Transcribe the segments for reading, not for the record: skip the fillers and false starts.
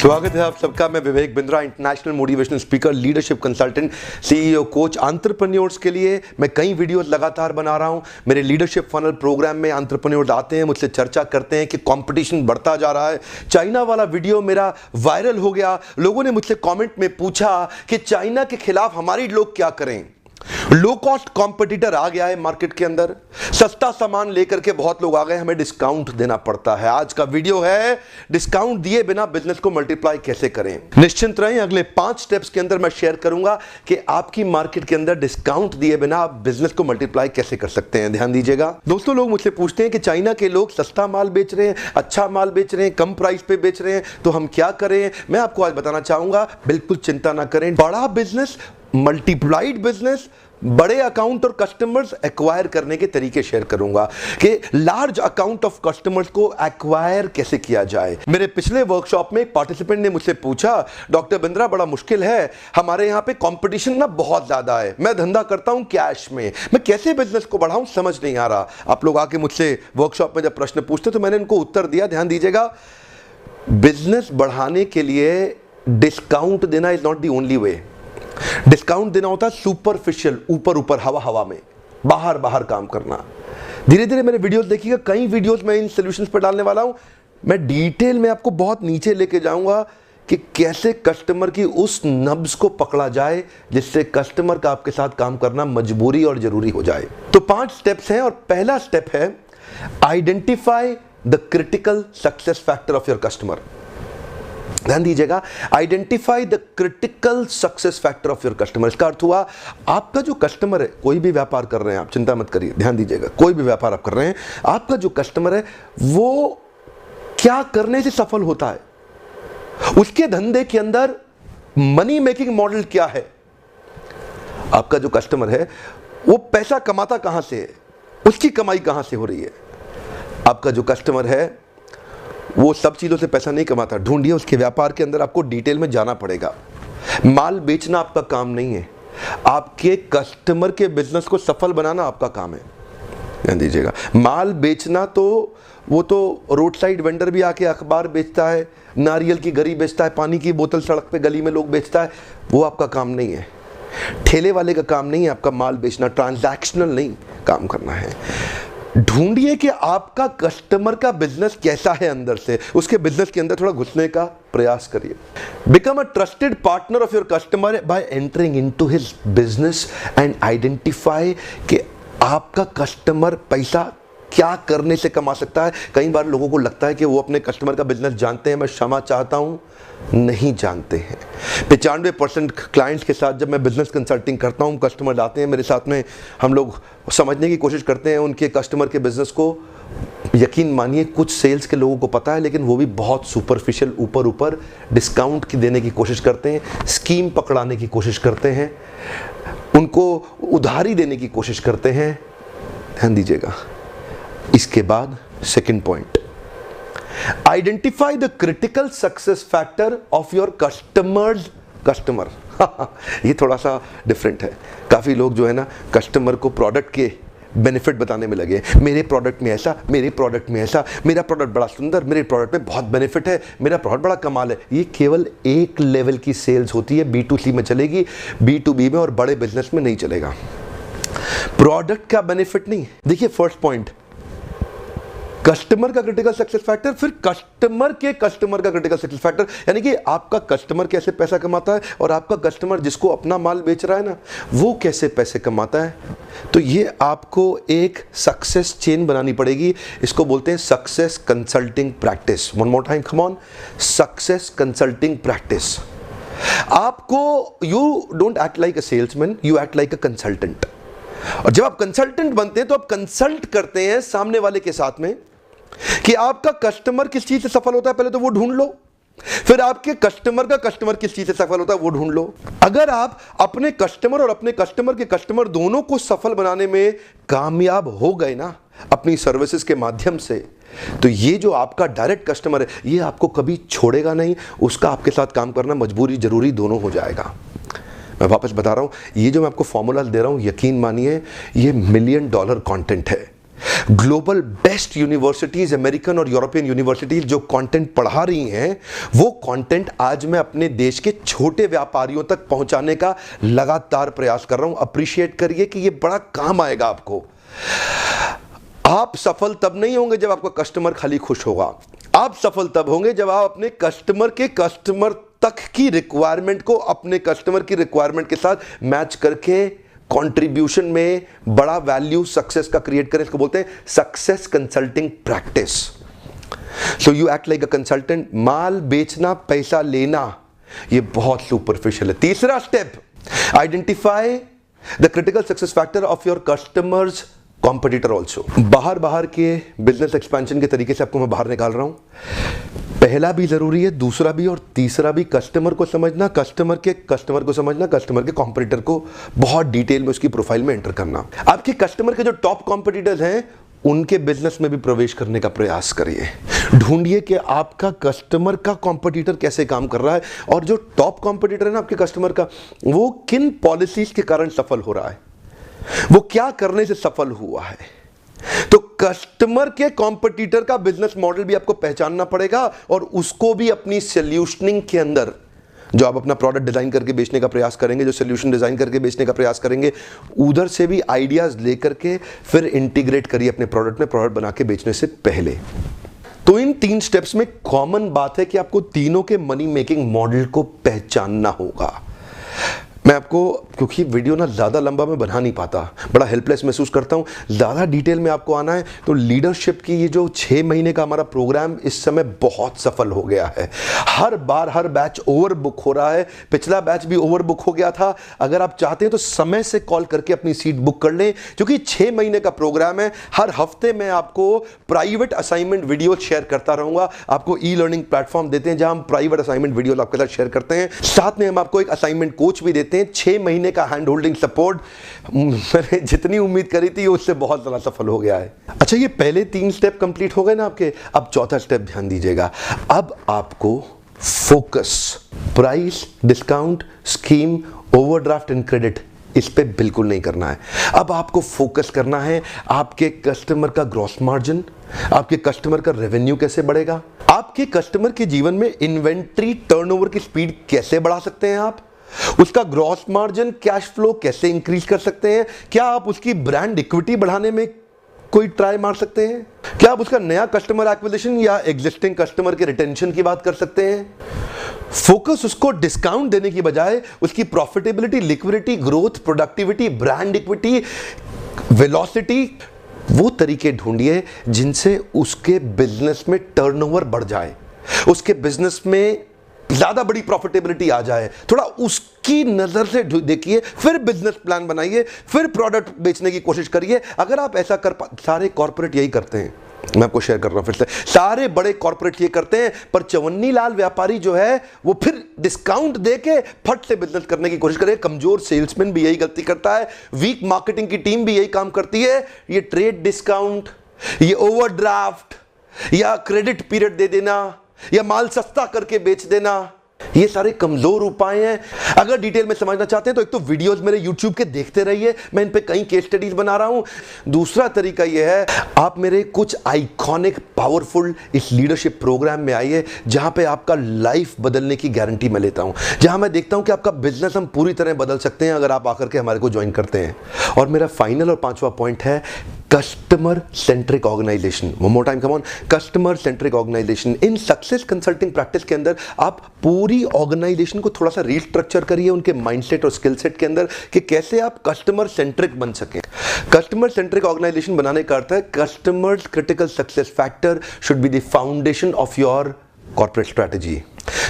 स्वागत है आप सबका। मैं Vivek Bindra, international motivational speaker, leadership consultant, CEO, coach, entrepreneurs के लिए मैं कई वीडियोस लगातार बना रहा हूं। मेरे लीडरशिप फनल प्रोग्राम में एंटरप्रेन्योर्स आते हैं, मुझसे चर्चा करते हैं कि कंपटीशन बढ़ता जा रहा है। चाइना वाला वीडियो मेरा वायरल हो गया। लोगों ने मुझसे कमेंट में पूछा कि चाइना के खिलाफ हमारे लोग क्या करें। लो कॉस्ट कॉम्पिटिटर आ गया है मार्केट के अंदर, सस्ता सामान लेकर के बहुत लोग आ गए, हमें डिस्काउंट देना पड़ता है। आज का वीडियो है डिस्काउंट दिए बिना बिजनेस को मल्टीप्लाई कैसे करें। निश्चिंत रहें, अगले 5 स्टेप्स के अंदर मैं शेयर करूंगा कि आपकी मार्केट के अंदर डिस्काउंट दिए बिना आप बिजनेस को मल्टीप्लाई कैसे कर सकते हैं। ध्यान दीजिएगा दोस्तों, लोग मुझसे पूछते हैं कि चाइना के लोग सस्ता माल बेच रहे हैं, अच्छा माल बेच रहे हैं, कम प्राइस पे बेच रहे हैं, तो हम क्या करें। मैं आपको आज बताना चाहूंगा, बिल्कुल चिंता ना करें। बड़ा बिजनेस, मल्टीप्लाइड बिजनेस, बड़े अकाउंट और कस्टमर्स एक्वायर करने के तरीके शेयर करूंगा कि लार्ज अकाउंट ऑफ कस्टमर्स को एक्वायर कैसे किया जाए। मेरे पिछले वर्कशॉप में एक पार्टिसिपेंट ने मुझसे पूछा, डॉक्टर बिंद्रा बड़ा मुश्किल है, हमारे यहां पे कंपटीशन ना बहुत ज्यादा है, मैं धंधा करता हूं कैश में, मैं कैसे बिजनेस को बढ़ाऊं, समझ नहीं आ रहा। आप लोग आके मुझसे वर्कशॉप में जब प्रश्न पूछते तो मैंने उनको उत्तर दिया। ध्यान दीजिएगा, बिजनेस बढ़ाने के लिए डिस्काउंट देना is not the only way. Discount देना होता है सुपरफिशियल, ऊपर ऊपर, हवा हवा में, बाहर बाहर काम करना। धीरे धीरे मेरे वीडियोस देखिएगा, कई वीडियोस मैं इन सॉल्यूशंस पर डालने वाला हूं। मैं डिटेल में आपको बहुत नीचे लेके जाऊंगा कि कैसे कस्टमर की उस नब्ज को पकड़ा जाए जिससे कस्टमर का आपके साथ काम करना मजबूरी और जरूरी हो जाए। तो 5 स्टेप्स हैं और पहला स्टेप है identify the critical success factor of your customer. ध्यान दीजिएगा, identify the critical success factor of your customer. इसका अर्थ हुआ आपका जो कस्टमर है, कोई भी व्यापार कर रहे हैं आप, चिंता मत करिए, ध्यान दीजिएगा, कोई भी व्यापार आप कर रहे हैं, आपका जो कस्टमर है वो क्या करने से सफल होता है, उसके धंधे के अंदर मनी मेकिंग मॉडल क्या है। आपका जो कस्टमर है वो पैसा कमाता कहां से है, उसकी कमाई कहां से हो रही है। आपका जो कस्टमर है वो सब चीज़ों से पैसा नहीं कमाता, ढूंढिए उसके व्यापार के अंदर, आपको डिटेल में जाना पड़ेगा। माल बेचना आपका काम नहीं है, आपके कस्टमर के बिजनेस को सफल बनाना आपका काम है। ध्यान दीजिएगा, माल बेचना तो वो तो रोड साइड वेंडर भी आके अखबार बेचता है, नारियल की गरी बेचता है, पानी की बोतल सड़क पे गली में लोग बेचता है, वो आपका काम नहीं है। ठेले वाले का काम नहीं है आपका माल बेचना, ट्रांजैक्शनल नहीं काम करना है। ढूंढिए कि आपका कस्टमर का बिजनेस कैसा है अंदर से, उसके बिजनेस के अंदर थोड़ा घुसने का प्रयास करिए। Become a trusted partner of your customer bye entering into his business and identify कि आपका कस्टमर पैसा क्या करने से कमा सकता है। कई बार लोगों को लगता है कि वो अपने कस्टमर का बिजनेस जानते हैं, मैं क्षमा चाहता हूं, नहीं जानते हैं। 95% क्लाइंट्स के साथ जब मैं बिजनेस कंसल्टिंग करता हूं, कस्टमर आते हैं मेरे साथ में, हम लोग समझने की कोशिश करते हैं उनके कस्टमर के बिजनेस को। यकीन मानिए कुछ सेल्स के लोगों को पता है, लेकिन वो भी बहुत सुपरफिशियल, ऊपर ऊपर डिस्काउंट की देने की कोशिश करते हैं, स्कीम पकड़ाने की कोशिश करते हैं, उनको उधारी देने की कोशिश करते हैं। ध्यान दीजिएगा। इसके बाद second point, identify the critical success factor of your customers customer. ये थोड़ा सा डिफरेंट है। काफी लोग जो है ना कस्टमर को प्रोडक्ट के बेनिफिट बताने में लगे, मेरे प्रोडक्ट में ऐसा, मेरे प्रोडक्ट में ऐसा, मेरा प्रोडक्ट बड़ा सुंदर, मेरे प्रोडक्ट में बहुत बेनिफिट है, मेरा प्रोडक्ट बड़ा कमाल है। ये केवल एक लेवल की सेल्स होती है, B2C में चलेगी, B2B में और बड़े बिजनेस में नहीं चलेगा। प्रोडक्ट का बेनिफिट नहीं। देखिए फर्स्ट पॉइंट, कस्टमर का क्रिटिकल सक्सेस फैक्टर, फिर कस्टमर के कस्टमर का क्रिटिकल सक्सेस फैक्टर, यानी कि आपका कस्टमर कैसे पैसा कमाता है और आपका कस्टमर जिसको अपना माल बेच रहा है ना, वो कैसे पैसे कमाता है। तो ये आपको एक सक्सेस चेन बनानी पड़ेगी। इसको बोलते हैं success consulting practice. One more time, come on, success consulting practice. आपको, you don't act like a salesman, you act like a consultant. और जब आप कंसल्टेंट बनते हैं तो आप कंसल्ट करते हैं सामने वाले के साथ में कि आपका कस्टमर किस चीज से सफल होता है, पहले तो वो ढूंढ लो, फिर आपके कस्टमर का कस्टमर किस चीज से सफल होता है वो ढूंढ लो। अगर आप अपने कस्टमर और अपने कस्टमर के कस्टमर दोनों को सफल बनाने में कामयाब हो गए ना अपनी सर्विसेज के माध्यम से, तो ये जो आपका डायरेक्ट कस्टमर है ये आपको कभी छोड़ेगा नहीं, उसका आपके साथ काम करना मजबूरी जरूरी दोनों हो जाएगा। मैं वापस बता रहा हूं, ये जो मैं आपको फॉर्मूला दे रहा हूं, यकीन मानिए ये $1 मिलियन कंटेंट है। ग्लोबल बेस्ट यूनिवर्सिटीज, अमेरिकन और यूरोपियन यूनिवर्सिटीज जो कंटेंट पढ़ा रही हैं, वो कंटेंट आज मैं अपने देश के छोटे व्यापारियों तक पहुंचाने का लगातार प्रयास कर रहा हूं। अप्रिशिएट करिए कि ये बड़ा काम आएगा आपको। आप सफल तब नहीं होंगे जब आपका कस्टमर खाली खुश होगा। आप सफल तब होंगे जब आप अपने कस्टमर तक की रिक्वायरमेंट को अपने कस्टमर की रिक्वायरमेंट के साथ मैच करके कंट्रीब्यूशन में बड़ा वैल्यू सक्सेस का क्रिएट करें। इसको बोलते हैं success consulting practice. So you act like a consultant. माल बेचना, पैसा लेना, ये बहुत सुपरफिशियल है। तीसरा step, identify the critical success factor of your customers competitor also. बाहर के बिजनेस एक्सपेंशन के तरीके से आपको मैं बाहर निकाल रहा हूं। पहला भी जरूरी है, दूसरा भी और तीसरा भी। कस्टमर को समझना, कस्टमर को समझना, कस्टमर के कॉम्पिटिटर को बहुत डिटेल में उसकी प्रोफाइल में एंटर करना। आपके कस्टमर के जो टॉप कॉम्पिटिटर्स हैं, उनके बिजनेस में भी प्रवेश करने का प्रयास करिए। ढूंढिए कि आपका कस्टमर का कॉम्पिटिटर कैसे काम कर रहा है, और जो टॉप कॉम्पिटिटर है ना आपके कस्टमर का, वो किन पॉलिसीज के कारण सफल हो रहा है, वो क्या करने से सफल हुआ है। तो कस्टमर के कॉम्पिटिटर का बिजनेस मॉडल भी आपको पहचानना पड़ेगा, और उसको भी अपनी सॉल्यूशनिंग के अंदर, जो आप अपना प्रोडक्ट डिजाइन करके बेचने का प्रयास करेंगे, जो सॉल्यूशन डिजाइन करके बेचने का प्रयास करेंगे, उधर से भी आइडियाज लेकर के फिर इंटीग्रेट करिए अपने प्रोडक्ट में, प्रोडक्ट बना के बेचने से पहले। तो इन 3 स्टेप्स में कॉमन बात है कि आपको तीनों के मनी मेकिंग मॉडल को पहचानना होगा। मैं आपको, क्योंकि वीडियो ना ज़्यादा लंबा मैं बना नहीं पाता, बड़ा हेल्पलेस महसूस करता हूँ, ज़्यादा डिटेल में आपको आना है, तो लीडरशिप की ये जो 6 महीने का हमारा प्रोग्राम इस समय बहुत सफल हो गया है। हर बार हर बैच ओवर बुक हो रहा है। पिछला बैच भी ओवर बुक हो गया था। अगर आप चाहते हैं तो समय से कॉल करके अपनी सीट बुक कर लें, क्योंकि 6 महीने का प्रोग्राम है। हर हफ्ते मैं आपको प्राइवेट असाइनमेंट वीडियो शेयर करता रहूँगा। आपको ई लर्निंग प्लेटफॉर्म देते हैं जहाँ हम प्राइवेट असाइनमेंट वीडियो आपके साथ शेयर करते हैं। साथ में हम आपको एक असाइनमेंट कोच भी देते हैं। 6 महीने का हैंड होल्डिंग सपोर्ट। मैंने जितनी उम्मीद करी थी उससे बहुत ज्यादा सफल हो गया है। अच्छा, ये पहले 3 स्टेप कंप्लीट हो गए ना आपके। अब चौथा स्टेप ध्यान दीजिएगा। अब आपको focus, price, discount, scheme, overdraft and credit, इस पे बिल्कुल नहीं करना है। अब आपको फोकस करना है आपके कस्टमर का ग्रॉस मार्जिन, आपके कस्टमर का रेवेन्यू कैसे बढ़ेगा, आपके कस्टमर के जीवन में इन्वेंट्री टर्नओवर की स्पीड कैसे बढ़ा सकते हैं आप, उसका ग्रॉस मार्जिन, कैश फ्लो कैसे इंक्रीज कर सकते हैं, क्या आप उसकी ब्रांड इक्विटी बढ़ाने में कोई ट्राई मार सकते हैं, क्या आप उसका नया कस्टमर एक्विजिशन या एग्जिस्टिंग कस्टमर के रिटेंशन की बात कर सकते हैं। फोकस उसको डिस्काउंट देने की बजाय उसकी profitability, liquidity, growth, productivity, brand equity, velocity, वो तरीके ढूंढिए जिनसे उसके बिजनेस में टर्नओवर बढ़ जाए, उसके बिजनेस में ज्यादा बड़ी प्रॉफिटेबिलिटी आ जाए। थोड़ा उसकी नजर से देखिए, फिर बिजनेस प्लान बनाइए, फिर प्रोडक्ट बेचने की कोशिश करिए। अगर आप ऐसा कर सारे कॉर्पोरेट यही करते हैं, मैं आपको शेयर कर रहा हूं फिर से, सारे बड़े कॉर्पोरेट ये करते हैं, पर चवन्नी लाल व्यापारी जो है वो फिर डिस्काउंट देके फट से बिजनेस करने की कोशिश करे। कमजोर सेल्समैन भी यही गलती करता है, वीक मार्केटिंग की टीम भी यही काम करती है। ये ट्रेड डिस्काउंट, ये ओवरड्राफ्ट या क्रेडिट पीरियड दे देना या माल सस्ता करके बेच देना, ये सारे कमजोर उपाय हैं। अगर डिटेल में समझना चाहते हैं तो एक तो वीडियोस मेरे YouTube के देखते रहिए, मैं इन पे कई केस स्टडीज बना रहा हूं। दूसरा तरीका यह है, आप मेरे कुछ आइकॉनिक पावरफुल इस लीडरशिप प्रोग्राम में आइए, जहां पे आपका लाइफ बदलने की गारंटी मैं लेता हूं, जहां मैं देखता हूं कि आपका बिजनेस हम पूरी तरह बदल सकते हैं अगर आप आकर के हमारे को ज्वाइन करते हैं। और मेरा फाइनल और 5वां पॉइंट है customer centric organization. One more time, come on, customer centric organization. इन सक्सेस कंसल्टिंग प्रैक्टिस के अंदर आप पूरी ऑर्गेनाइजेशन को थोड़ा सा रीस्ट्रक्चर करिए उनके माइंडसेट और स्किल सेट के अंदर, कि कैसे आप कस्टमर सेंट्रिक बन सकें। कस्टमर सेंट्रिक ऑर्गेनाइजेशन बनाने का अर्थ है customers critical success factor should be the foundation of your corporate strategy.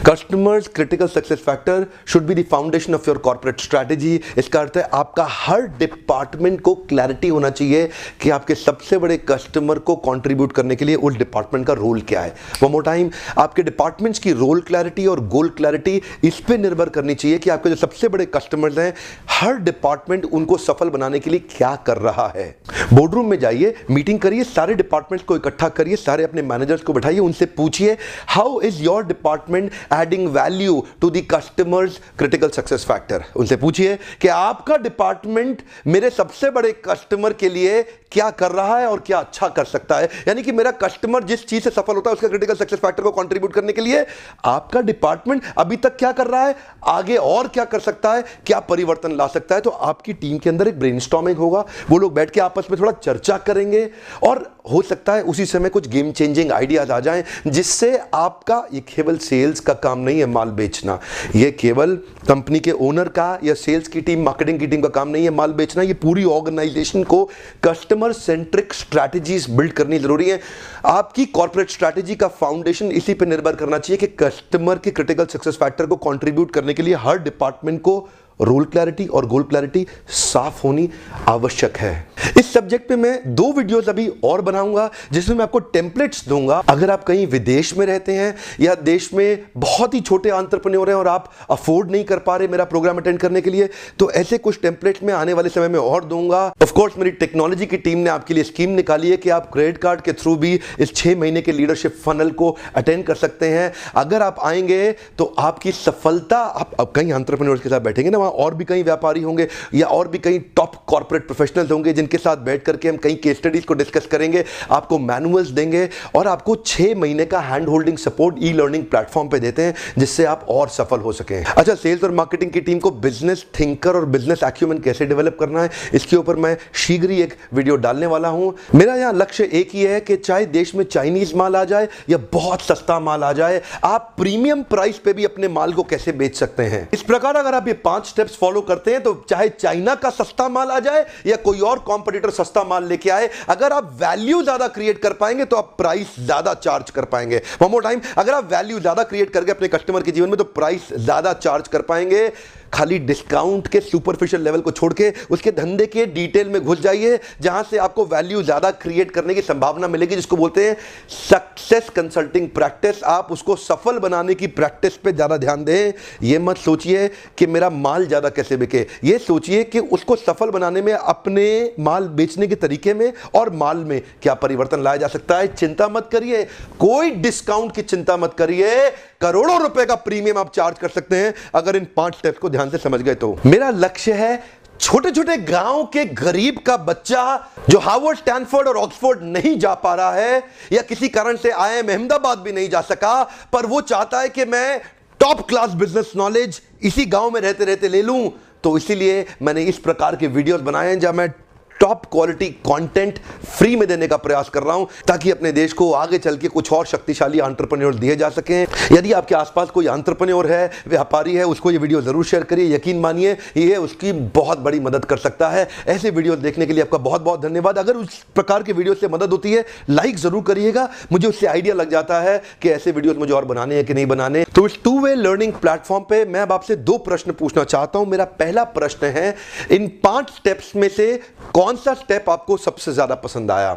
Customers critical success factor should be the foundation of your corporate strategy. इसका अर्थ है आपका हर डिपार्टमेंट को क्लैरिटी होना चाहिए कि आपके सबसे बड़े कस्टमर को कंट्रीब्यूट करने के लिए उस डिपार्टमेंट का रोल क्या है। वन मोर टाइम, आपके डिपार्टमेंट्स की रोल क्लैरिटी और गोल क्लैरिटी इस पे निर्भर करनी चाहिए कि आपके जो सबसे बड़े कस्टमर्स हैं, हर डिपार्टमेंट उनको सफल बनाने के लिए क्या कर रहा है। बोर्डरूम में जाइए, मीटिंग करिए, सारे डिपार्टमेंट्स को इकट्ठा करिए, सारे अपने मैनेजर्स को बैठाइए, उनसे पूछिए how is your department adding value to the customers critical success factor. उनसे पूछिए कि आपका डिपार्टमेंट मेरे सबसे बड़े कस्टमर के लिए क्या कर रहा है और क्या अच्छा कर सकता है। यानी कि मेरा कस्टमर जिस चीज से सफल होता है उसका क्रिटिकल सक्सेस फैक्टर को कंट्रीब्यूट करने के लिए आपका डिपार्टमेंट अभी तक क्या कर रहा है, आगे और क्या कर सकता है, क्या परिवर्तन ला सकता है। तो आपकी टीम के अंदर एक ब्रेनस्टॉर्मिंग होगा, वो लोग बैठ के आपस में थोड़ा चर्चा करेंगे और हो सकता है उसी समय कुछ गेम चेंजिंग आइडियाज आ जाएं, जिससे आपका ये केवल सेल्स का काम नहीं है माल बेचना, ये केवल कंपनी के ओनर का या सेल्स की टीम, मार्केटिंग की टीम का काम नहीं है माल बेचना, ये पूरी ऑर्गेनाइजेशन को कस्टमर सेंट्रिक स्ट्रैटेजीज बिल्ड करनी जरूरी है। आपकी कॉर्पोरेट स्ट्रैटेजी का फाउंडेशन इसी पे निर्भर करना चाहिए कि कस्टमर के क्रिटिकल सक्सेस फैक्टर को कंट्रीब्यूट करने के लिए हर डिपार्टमेंट को रोल क्लैरिटी और गोल क्लैरिटी साफ होनी आवश्यक है। इस सब्जेक्ट पे मैं 2 वीडियोस अभी और बनाऊंगा जिसमें मैं आपको टेम्पलेट्स दूंगा। अगर आप कहीं विदेश में रहते हैं या देश में बहुत ही छोटे एंटरप्रेन्योर हैं और आप अफोर्ड नहीं कर पा रहे मेरा प्रोग्राम अटेंड करने के लिए, तो ऐसे कुछ टेम्पलेट्स में आने वाले समय में और दूंगा। ऑफ कोर्स मेरी टेक्नोलॉजी की टीम ने आपके लिए स्कीम निकाली है कि आप क्रेडिट कार्ड के थ्रू भी इस 6 महीने के लीडरशिप फनल को अटेंड कर सकते हैं। अगर आप आएंगे तो आपकी सफलता, आप कहीं एंटरप्रेन्योर्स के साथ बैठेंगे ना, और भी कई व्यापारी होंगे या और भी कई टॉप कॉर्पोरेट प्रोफेशनल्स होंगे जिनके साथ बैठ करके हम कई केस स्टडीज को डिस्कस करेंगे, आपको मैनुअल्स देंगे और आपको 6 महीने का hand holding support e learning platform पे देते हैं जिससे आप और सफल हो सकें। अच्छा, सेल्स और मार्केटिंग की टीम को बिजनेस थिंकर और बिजनेस एक्यूमेंट कैसे डेवलप करना है, इसके ऊपर मैं शीघ्र ही एक वीडियो डालने वाला हूं। मेरा यहां लक्ष्य एक ही है कि चाहे देश में चाइनीज माल आ जाए या बहुत सस्ता माल आ जाए, आप प्रीमियम प्राइस पे भी अपने माल को कैसे बेच सकते हैं। इस प्रकार अगर आप ये 5 स्टेप्स फॉलो करते हैं तो चाहे चाइना का सस्ता माल आ जाए या कोई और कॉम्पिटिटर सस्ता माल लेके आए, अगर आप वैल्यू ज्यादा क्रिएट कर पाएंगे तो आप प्राइस ज्यादा चार्ज कर पाएंगे। वन मोर टाइम, अगर आप वैल्यू ज्यादा क्रिएट करके अपने कस्टमर के जीवन में तो प्राइस ज्यादा चार्ज कर पाएंगे। खाली डिस्काउंट के सुपरफिशियल लेवल को छोड़ के उसके धंधे के डिटेल में घुस जाइए जहां से आपको वैल्यू ज्यादा क्रिएट करने की संभावना मिलेगी, जिसको बोलते हैं सक्सेस कंसल्टिंग प्रैक्टिस। आप उसको सफल बनाने की प्रैक्टिस पे ज्यादा ध्यान दें। यह मत सोचिए कि मेरा माल ज्यादा कैसे बिके, यह सोचिए कि उसको सफल बनाने में अपने माल बेचने के तरीके में और माल में क्या परिवर्तन लाया जा सकता है। चिंता मत करिए, कोई डिस्काउंट की चिंता मत करिए, करोड़ों रुपए का प्रीमियम आप चार्ज कर सकते हैं अगर इन 5 स्टेप्स को ध्यान से समझ गए तो। मेरा लक्ष्य है छोटे छोटे गांव के गरीब का बच्चा जो हार्वर्ड, स्टैनफोर्ड और ऑक्सफोर्ड नहीं जा पा रहा है या किसी कारण से IIM अहमदाबाद भी नहीं जा सका, पर वो चाहता है कि मैं टॉप क्लास बिजनेस नॉलेज इसी गांव में रहते रहते ले लूं। तो इसीलिए मैंने इस प्रकार के वीडियोस बनाए हैं जहां मैं टॉप क्वालिटी कंटेंट फ्री में देने का प्रयास कर रहा हूं ताकि अपने देश को आगे चल के कुछ और शक्तिशाली एंटरप्रेन्योर दिए जा सकें। यदि आपके आसपास कोई एंटरप्रेन्योर है, व्यापारी है, उसको ये वीडियो जरूर शेयर करिए। यकीन मानिए ये उसकी बहुत बड़ी मदद कर सकता है। ऐसे वीडियो देखने के लिए आपका बहुत बहुत धन्यवाद। अगर उस प्रकार के वीडियो से मदद होती है, लाइक जरूर करिएगा, मुझे उससे आइडिया लग जाता है कि ऐसे वीडियो मुझे और बनाने हैं कि नहीं बनाने। तो इस 2-वे लर्निंग प्लेटफॉर्म पे मैं अब आपसे 2 प्रश्न पूछना चाहता हूं। मेरा पहला प्रश्न है, इन 5 स्टेप्स में से कौन सा स्टेप आपको सबसे ज्यादा पसंद आया?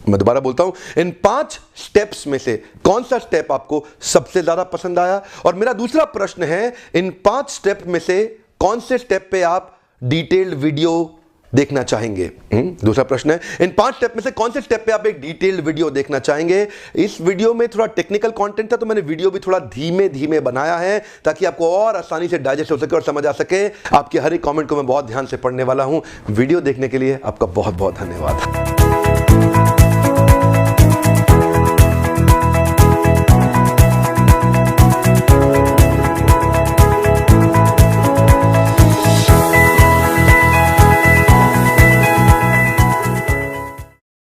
मैं दोबारा बोलता हूं, इन 5 स्टेप्स में से कौन सा स्टेप आपको सबसे ज्यादा पसंद आया? और मेरा दूसरा प्रश्न है, इन 5 स्टेप में से कौन से स्टेप पे आप डिटेल्ड वीडियो देखना चाहेंगे? दूसरा प्रश्न है, इन 5 स्टेप में से कौन से स्टेप पे आप एक डिटेल्ड वीडियो देखना चाहेंगे? इस वीडियो में थोड़ा टेक्निकल कंटेंट था तो मैंने वीडियो भी थोड़ा धीमे धीमे बनाया है ताकि आपको और आसानी से डाइजेस्ट हो सके और समझ आ सके। आपके हर एक कमेंट को मैं बहुत ध्यान से पढ़ने वाला हूं। वीडियो देखने के लिए आपका बहुत बहुत धन्यवाद।